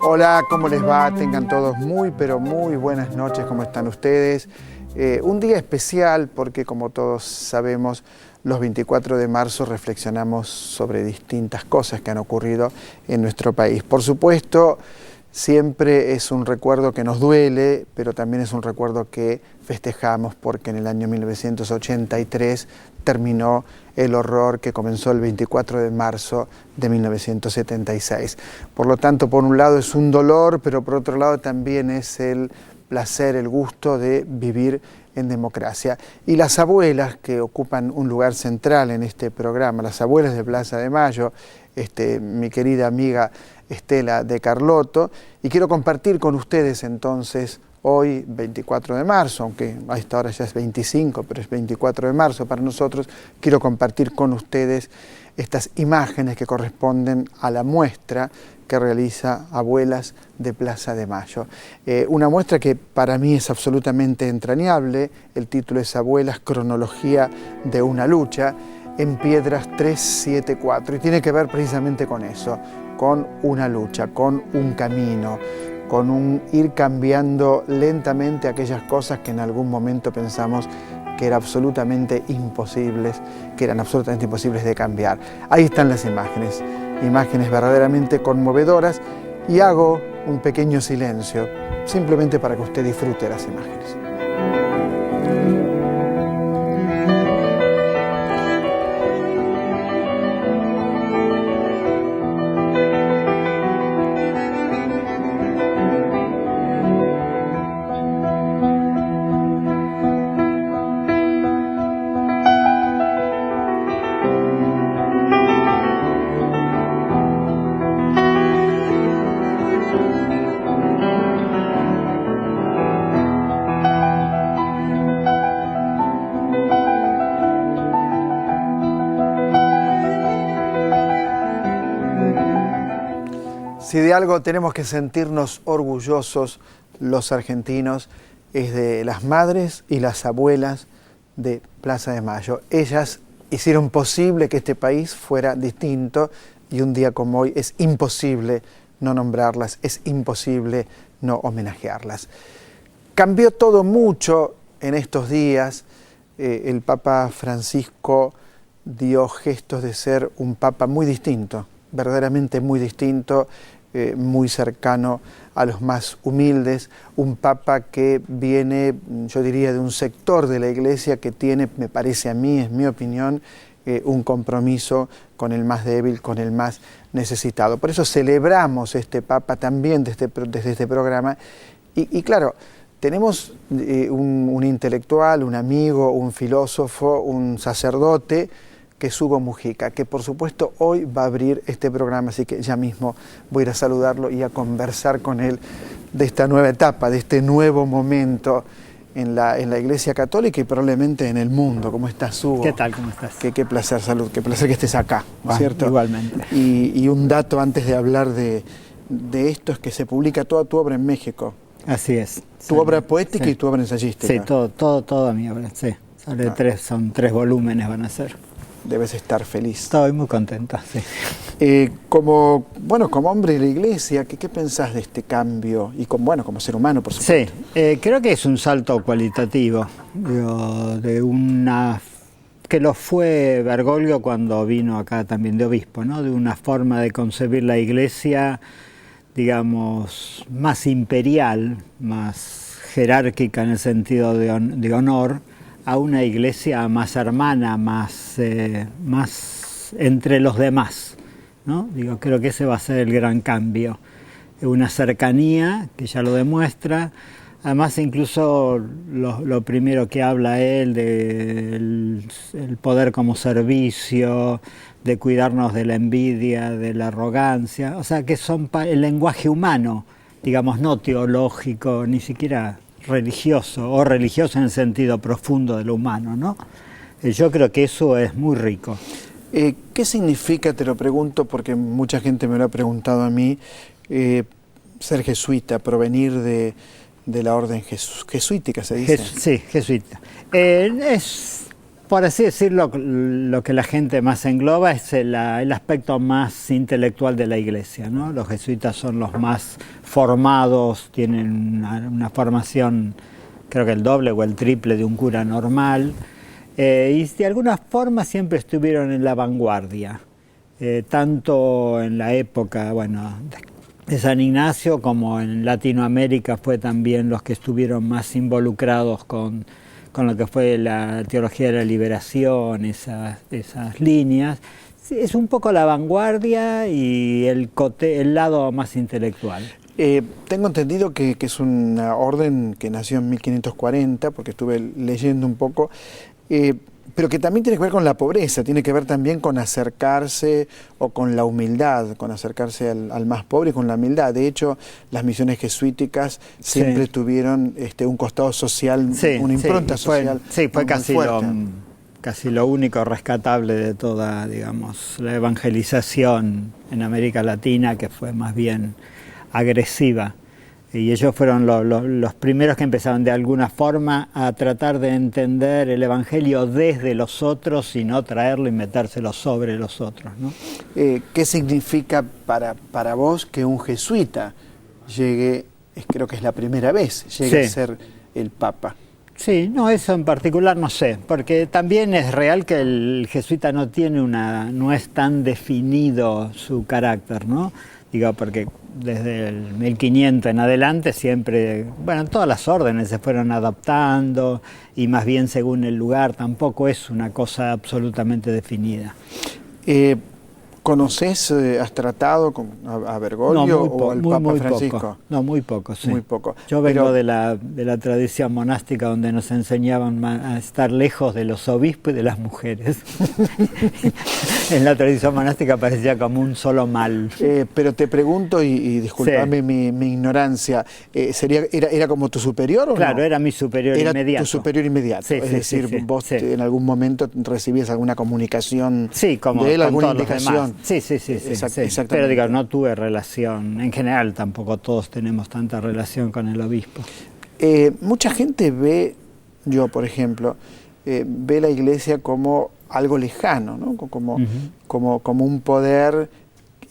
Hola, ¿cómo les va? Tengan todos muy, pero muy buenas noches. ¿Cómo están ustedes? Un día especial porque, como todos sabemos, los 24 de marzo reflexionamos sobre distintas cosas que han ocurrido en nuestro país. Por supuesto, siempre es un recuerdo que nos duele, pero también es un recuerdo que festejamos porque en el año 1983 terminó el horror que comenzó el 24 de marzo de 1976. Por lo tanto, por un lado es un dolor, pero por otro lado también es el placer, el gusto de vivir en democracia. Y las abuelas que ocupan un lugar central en este programa, las abuelas de Plaza de Mayo, mi querida amiga Estela de Carlotto, y quiero compartir con ustedes entonces hoy, 24 de marzo, aunque a esta hora ya es 25, pero es 24 de marzo para nosotros, quiero compartir con ustedes estas imágenes que corresponden a la muestra que realiza Abuelas de Plaza de Mayo. Una muestra que para mí es absolutamente entrañable. El título es Abuelas, cronología de una lucha, en Piedras 374, y tiene que ver precisamente con eso, con una lucha, con un camino, con un ir cambiando lentamente aquellas cosas que en algún momento pensamos que eran absolutamente imposibles, de cambiar. Ahí están las imágenes, imágenes verdaderamente conmovedoras, y hago un pequeño silencio, simplemente para que usted disfrute las imágenes. Si de algo tenemos que sentirnos orgullosos los argentinos es de las madres y las abuelas de Plaza de Mayo. Ellas hicieron posible que este país fuera distinto, y un día como hoy es imposible no nombrarlas, es imposible no homenajearlas. Cambió todo mucho en estos días. El Papa Francisco dio gestos de ser un Papa muy distinto, verdaderamente muy distinto, muy cercano a los más humildes, un Papa que viene, yo diría, de un sector de la Iglesia que tiene, me parece a mí, es mi opinión, un compromiso con el más débil, con el más necesitado. Por eso celebramos este Papa también desde este programa, y claro, tenemos un intelectual, un amigo, un filósofo, un sacerdote, que es Hugo Mujica, que por supuesto hoy va a abrir este programa, así que ya mismo voy a ir a saludarlo y a conversar con él de esta nueva etapa, de este nuevo momento en la Iglesia Católica y probablemente en el mundo. ¿Cómo estás, Hugo? ¿Qué tal? ¿Cómo estás? Qué placer, salud, qué placer que estés acá, ¿cierto? Igualmente. Y un dato antes de hablar de esto es que se publica toda tu obra en México. Así es. Tu obra poética y tu obra ensayística. Sí, toda mi obra, sí. Son 3 volúmenes van a ser. Debes estar feliz. Estoy muy contenta, sí. Como hombre de la Iglesia, ¿qué pensás de este cambio? Y como ser humano, por supuesto. Sí, creo que es un salto cualitativo, que lo fue Bergoglio cuando vino acá también de obispo, ¿no? De una forma de concebir la Iglesia, digamos, más imperial, más jerárquica en el sentido de honor, a una Iglesia más hermana, más entre los demás, ¿no? Creo que ese va a ser el gran cambio. Una cercanía que ya lo demuestra. Además, incluso lo primero que habla él del el poder como servicio, de cuidarnos de la envidia, de la arrogancia, o sea, que son el lenguaje humano, digamos, no teológico, ni siquiera religioso, o religioso en el sentido profundo de lo humano, ¿no? Yo creo que eso es muy rico. ¿Qué significa, te lo pregunto, porque mucha gente me lo ha preguntado a mí, ser jesuita, provenir de la orden jesuítica, se dice? Sí, jesuita. Es, por así decirlo, lo que la gente más engloba es el aspecto más intelectual de la Iglesia, ¿no? Los jesuitas son los más formados, tienen una formación, creo que el doble o el triple de un cura normal, y de alguna forma siempre estuvieron en la vanguardia, tanto en la época, bueno, de San Ignacio, como en Latinoamérica fue también los que estuvieron más involucrados con lo que fue la teología de la liberación, esas líneas. Sí, es un poco la vanguardia y el lado más intelectual. Tengo entendido que es una orden que nació en 1540, porque estuve leyendo un poco, pero que también tiene que ver con la pobreza, tiene que ver también con acercarse o con la humildad, con acercarse al más pobre y con la humildad. De hecho, las misiones jesuíticas siempre tuvieron un costado social, una impronta social. Sí, fue casi lo único rescatable de toda, digamos, la evangelización en América Latina, que fue más bien agresiva. Y ellos fueron los primeros que empezaron de alguna forma a tratar de entender el Evangelio desde los otros y no traerlo y metérselo sobre los otros, ¿no? ¿Qué significa para vos que un jesuita llegue, creo que es la primera vez, llegue a ser el Papa? Sí, no, eso en particular no sé, porque también es real que el jesuita no es tan definido su carácter, ¿no? Digo, porque desde el 1500 en adelante siempre, bueno, todas las órdenes se fueron adaptando y más bien según el lugar, tampoco es una cosa absolutamente definida. ¿Conoces, has tratado a Bergoglio o al Papa Francisco? Poco. No, muy poco, sí. Muy poco. Yo vengo de la tradición monástica donde nos enseñaban a estar lejos de los obispos y de las mujeres. En la tradición monástica parecía como un solo mal. Pero te pregunto, y disculpame mi ignorancia, ¿era como tu superior o claro, no? Era mi superior inmediato. Era tu superior inmediato, sí, es decir, vos en algún momento recibías alguna comunicación como de él, alguna indicación. Sí. Exactamente. Pero digo, no tuve relación, en general tampoco todos tenemos tanta relación con el obispo. Mucha gente ve, yo por ejemplo, ve la Iglesia como algo lejano, ¿no? Como un poder,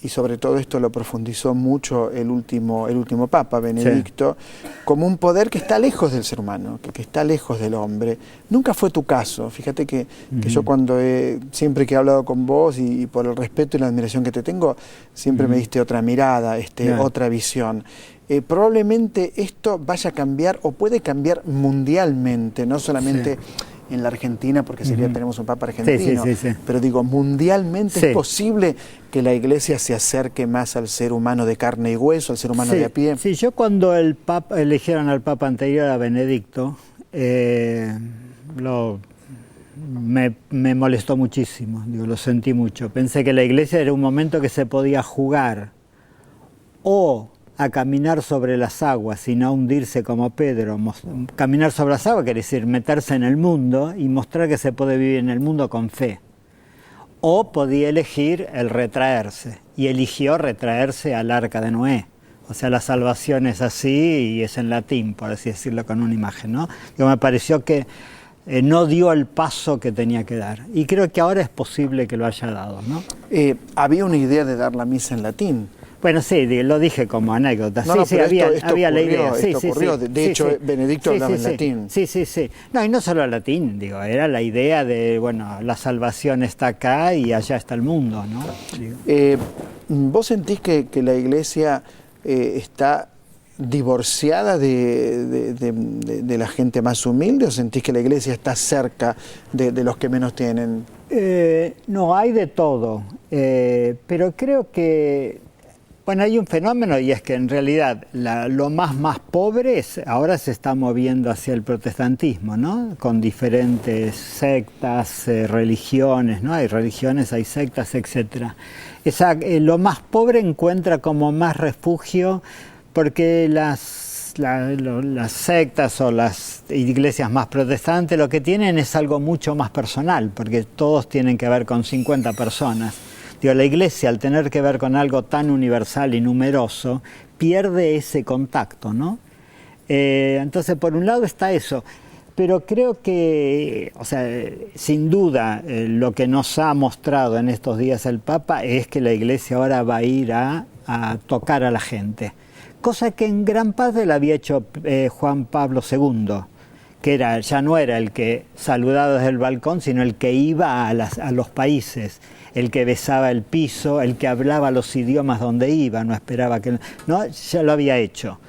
y sobre todo esto lo profundizó mucho el último Papa, Benedicto, como un poder que está lejos del ser humano, que está lejos del hombre. Nunca fue tu caso. Fíjate que yo siempre que he hablado con vos y por el respeto y la admiración que te tengo, siempre me diste otra mirada, otra visión. Probablemente esto vaya a cambiar o puede cambiar mundialmente, no solamente en la Argentina, porque tenemos un Papa argentino, pero digo, mundialmente es posible que la Iglesia se acerque más al ser humano de carne y hueso, al ser humano de a pie. Sí, yo cuando eligieron al Papa anterior a Benedicto, me molestó muchísimo, lo sentí mucho. Pensé que la Iglesia era un momento que se podía jugar o a caminar sobre las aguas y no hundirse como Pedro. Caminar sobre las aguas quiere decir meterse en el mundo y mostrar que se puede vivir en el mundo con fe. O podía elegir el retraerse, y eligió retraerse al arca de Noé. O sea, la salvación es así y es en latín, por así decirlo, con una imagen, ¿no? Me pareció que no dio el paso que tenía que dar. Y creo que ahora es posible que lo haya dado, ¿no? Había una idea de dar la misa en latín. Bueno, sí, lo dije como anécdota. No, sí, había la idea. Esto ocurrió. De hecho, Benedicto hablaba en latín. Sí. No, y no solo latín, era la idea de, bueno, la salvación está acá y allá está el mundo, ¿no? ¿Vos sentís que la Iglesia está divorciada de la gente más humilde, o sentís que la Iglesia está cerca de los que menos tienen? No, hay de todo, pero creo que bueno, hay un fenómeno, y es que en realidad lo más pobre ahora se está moviendo hacia el protestantismo, ¿no? Con diferentes sectas, religiones, ¿no? Hay religiones, hay sectas, etc. Lo más pobre encuentra como más refugio Porque las sectas o las iglesias más protestantes lo que tienen es algo mucho más personal, porque todos tienen que ver con 50 personas. Digo, la iglesia, al tener que ver con algo tan universal y numeroso, pierde ese contacto, ¿no? Entonces, por un lado está eso, pero creo que, o sea, sin duda, lo que nos ha mostrado en estos días el Papa es que la iglesia ahora va a ir a tocar a la gente. Cosa que en gran parte la había hecho Juan Pablo II, que ya no era el que saludaba desde el balcón, sino el que iba a los países, el que besaba el piso, el que hablaba los idiomas donde iba, no esperaba que... No, ya lo había hecho.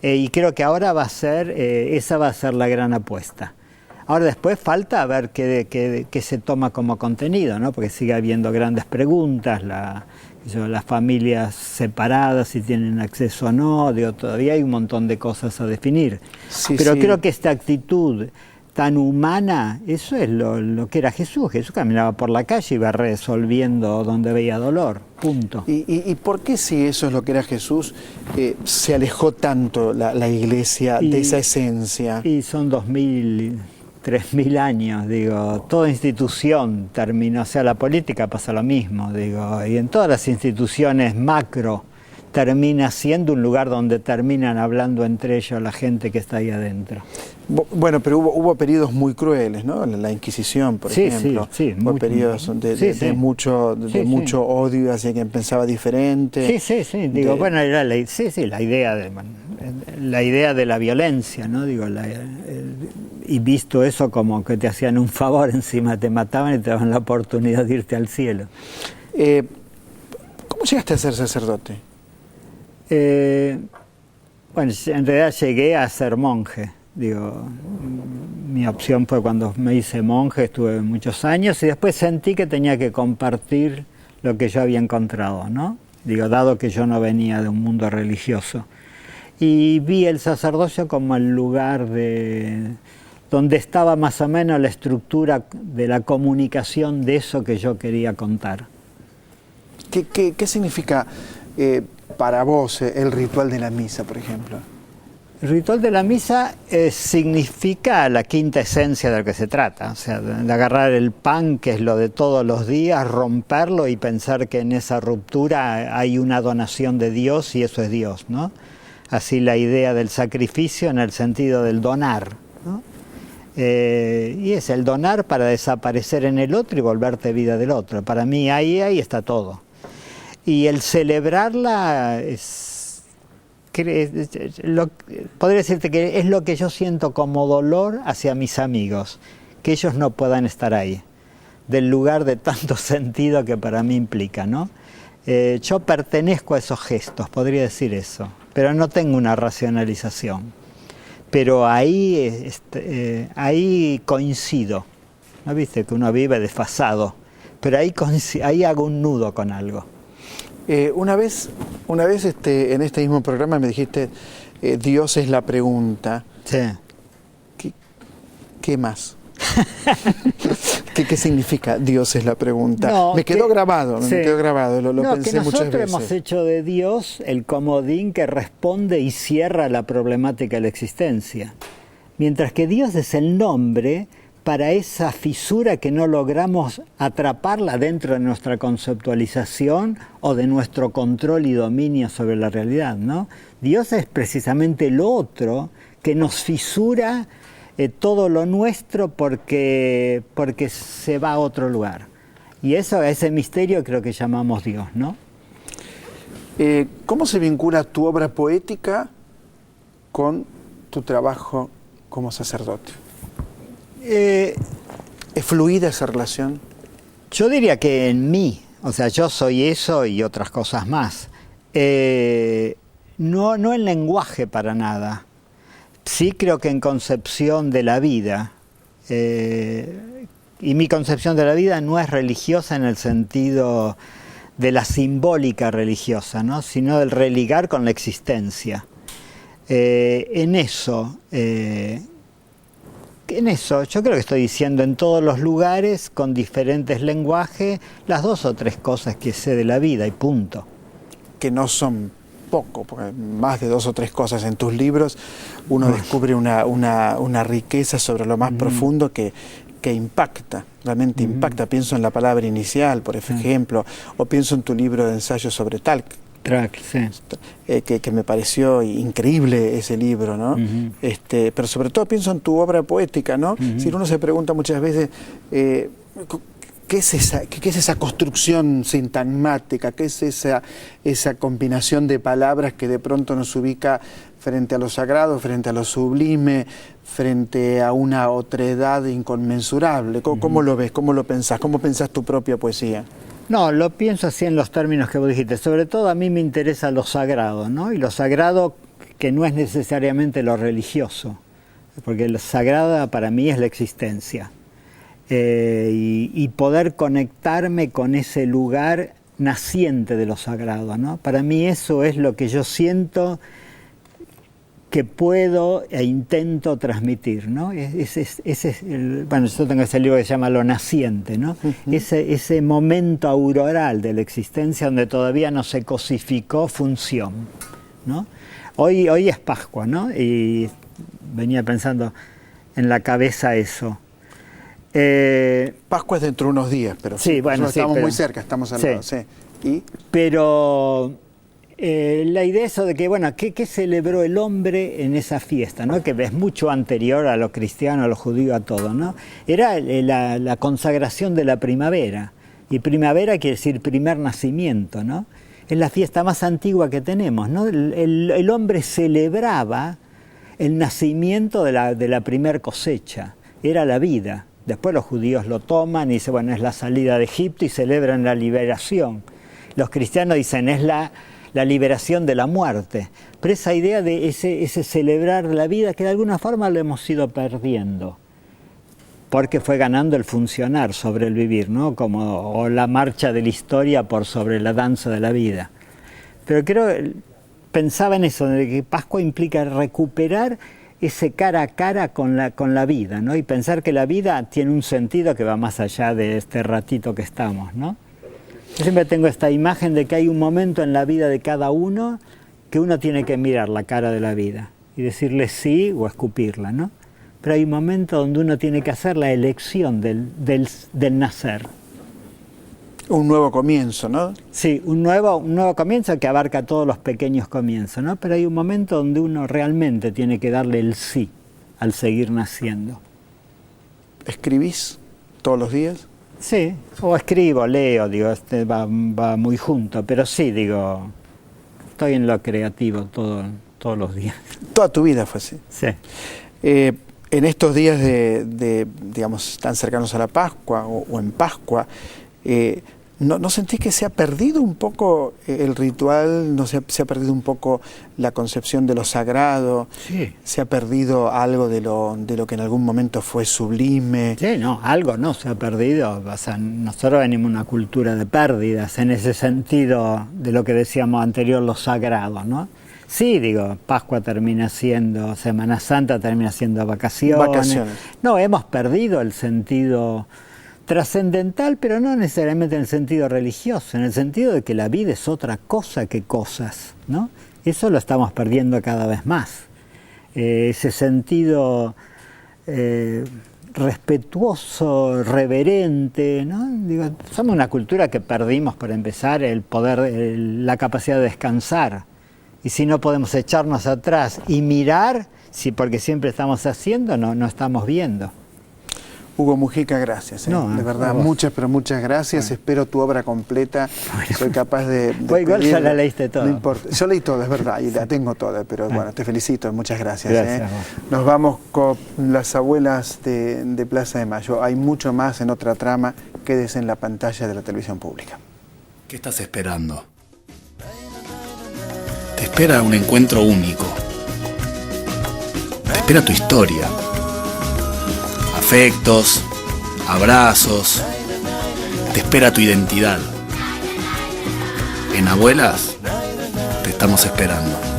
Y creo que ahora esa va a ser la gran apuesta. Ahora después falta ver qué se toma como contenido, ¿no? Porque sigue habiendo grandes preguntas, las familias separadas, si tienen acceso o no, todavía hay un montón de cosas a definir. Sí, pero sí. Creo que esta actitud tan humana, eso es lo que era Jesús. Jesús caminaba por la calle y iba resolviendo donde veía dolor, punto. ¿Y por qué, si eso es lo que era Jesús, se alejó tanto la iglesia de esa esencia? Y son 2000... 3000 años, digo, toda institución termina, o sea, la política pasa lo mismo, digo, y en todas las instituciones macro termina siendo un lugar donde terminan hablando entre ellos la gente que está ahí adentro. Bueno, pero hubo periodos muy crueles, ¿no? La Inquisición, por ejemplo. Sí, hubo periodos de mucho odio hacia quien pensaba diferente. Sí, digo, bueno, era la idea de la violencia, ¿no? Digo, y visto eso como que te hacían un favor, encima te mataban y te daban la oportunidad de irte al cielo. ¿Cómo llegaste a ser sacerdote? Bueno, en realidad llegué a ser monje. Digo, mi opción fue cuando me hice monje, estuve muchos años y después sentí que tenía que compartir lo que yo había encontrado, ¿no? Digo, dado que yo no venía de un mundo religioso. Y vi el sacerdocio como el lugar donde estaba más o menos la estructura de la comunicación de eso que yo quería contar. ¿Qué significa para vos el ritual de la misa, por ejemplo? El ritual de la misa significa la quinta esencia de lo que se trata, o sea, de agarrar el pan, que es lo de todos los días, romperlo y pensar que en esa ruptura hay una donación de Dios y eso es Dios, ¿no? Así la idea del sacrificio en el sentido del donar, ¿no? Y es el donar para desaparecer en el otro y volverte vida del otro. Para mí ahí está todo. Y el celebrarla podría decirte que es lo que yo siento como dolor hacia mis amigos, que ellos no puedan estar ahí, del lugar de tanto sentido que para mí implica, ¿no? Yo pertenezco a esos gestos, podría decir eso, pero no tengo una racionalización. Pero ahí coincido, ¿no? Viste que uno vive desfasado, pero ahí hago un nudo con algo. Una vez en este mismo programa me dijiste, Dios es la pregunta. Sí. ¿Qué más? ¿Qué significa Dios es la pregunta? No, me quedó grabado, sí. Lo pensé muchas veces. Nosotros hemos hecho de Dios el comodín que responde y cierra la problemática de la existencia. Mientras que Dios es el nombre para esa fisura que no logramos atraparla dentro de nuestra conceptualización o de nuestro control y dominio sobre la realidad, ¿no? Dios es precisamente lo otro que nos fisura todo lo nuestro porque se va a otro lugar. Y ese misterio creo que llamamos Dios, ¿no? ¿Cómo se vincula tu obra poética con tu trabajo como sacerdote? ¿Es fluida esa relación? Yo diría que en mí, o sea, yo soy eso y otras cosas más. No en lenguaje para nada. Sí creo que en concepción de la vida. Y mi concepción de la vida no es religiosa en el sentido de la simbólica religiosa, ¿no? Sino del religar con la existencia. En eso, yo creo que estoy diciendo en todos los lugares, con diferentes lenguajes, las 2 o 3 cosas que sé de la vida y punto. Que no son poco, porque más de 2 o 3 cosas en tus libros, uno descubre una riqueza sobre lo más profundo que impacta, realmente impacta. Pienso en la palabra inicial, por ejemplo, o pienso en tu libro de ensayos sobre Talc. Sí. Que me pareció increíble ese libro, ¿no? Pero sobre todo pienso en tu obra poética, ¿no? Si uno se pregunta muchas veces ¿qué es esa construcción sintagmática? ¿Qué es esa combinación de palabras que de pronto nos ubica frente a lo sagrado, frente a lo sublime, frente a una otredad inconmensurable? ¿Cómo lo ves? ¿Cómo lo pensás? ¿Cómo pensás tu propia poesía? No, lo pienso así en los términos que vos dijiste. Sobre todo a mí me interesa lo sagrado, ¿no? Y lo sagrado que no es necesariamente lo religioso, porque lo sagrado para mí es la existencia. Y poder conectarme con ese lugar naciente de lo sagrado, ¿no? Para mí eso es lo que yo siento que puedo e intento transmitir, ¿no? Bueno, yo tengo ese libro que se llama Lo Naciente, ¿no? Ese momento auroral de la existencia donde todavía no se cosificó función, ¿no? Hoy es Pascua, ¿no? Y venía pensando en la cabeza eso. Pascua es dentro de unos días, pero sí, bueno, estamos muy cerca, estamos al lado, sí. Pero la idea es de que, bueno, ¿qué celebró el hombre en esa fiesta, ¿no? Que es mucho anterior a lo cristiano, a lo judío, a todo, ¿no? Era la consagración de la primavera. Y primavera quiere decir primer nacimiento, ¿no? Es la fiesta más antigua que tenemos, ¿no? El hombre celebraba el nacimiento de la primer cosecha. Era la vida. Después los judíos lo toman y dicen, bueno, es la salida de Egipto y celebran la liberación. Los cristianos dicen, es la liberación de la muerte. Pero esa idea de ese celebrar la vida, que de alguna forma lo hemos ido perdiendo, porque fue ganando el funcionar sobre el vivir, ¿no? O la marcha de la historia por sobre la danza de la vida. Pero pensaba en eso, de que Pascua implica recuperar ese cara a cara con la vida, ¿no? Y pensar que la vida tiene un sentido que va más allá de este ratito que estamos, ¿no? Yo siempre tengo esta imagen de que hay un momento en la vida de cada uno que uno tiene que mirar la cara de la vida y decirle sí o escupirla, ¿no? Pero hay un momento donde uno tiene que hacer la elección del nacer. Un nuevo comienzo, ¿no? Sí, un nuevo comienzo que abarca todos los pequeños comienzos, ¿no? Pero hay un momento donde uno realmente tiene que darle el sí al seguir naciendo. ¿Escribís todos los días? Sí, o escribo, leo, digo, va muy junto, pero sí, digo, estoy en lo creativo todos los días. Toda tu vida fue así. Sí. En estos días digamos, tan cercanos a la Pascua o en Pascua, ¿no sentís que se ha perdido un poco el ritual? ¿No se ha perdido un poco la concepción de lo sagrado? Sí. ¿Se ha perdido algo de lo que en algún momento fue sublime? Sí, no, algo no se ha perdido. O sea, nosotros venimos de una cultura de pérdidas en ese sentido de lo que decíamos anterior, lo sagrado, ¿no? Sí, digo, Pascua termina siendo, Semana Santa termina siendo vacaciones. No, hemos perdido el sentido trascendental, pero no necesariamente en el sentido religioso, en el sentido de que la vida es otra cosa que cosas, ¿no? Eso lo estamos perdiendo cada vez más. Ese sentido respetuoso, reverente, ¿no? Digo, somos una cultura que perdimos, para empezar, el poder, la capacidad de descansar. Y si no podemos echarnos atrás y mirar, porque siempre estamos haciendo, no estamos viendo. Hugo Mujica, gracias. De verdad, muchas, pero muchas gracias. Bueno. Espero tu obra completa. Bueno. Soy capaz de igual ya la leíste toda. No importa. Yo leí toda, es verdad, y la tengo toda, pero bueno, te felicito, muchas gracias. Gracias. Nos vamos con Las abuelas de Plaza de Mayo. Hay mucho más en otra trama. Quédese en la pantalla de la televisión pública. ¿Qué estás esperando? Te espera un encuentro único. Te espera tu historia. Afectos, abrazos, te espera tu identidad. En Abuelas te estamos esperando.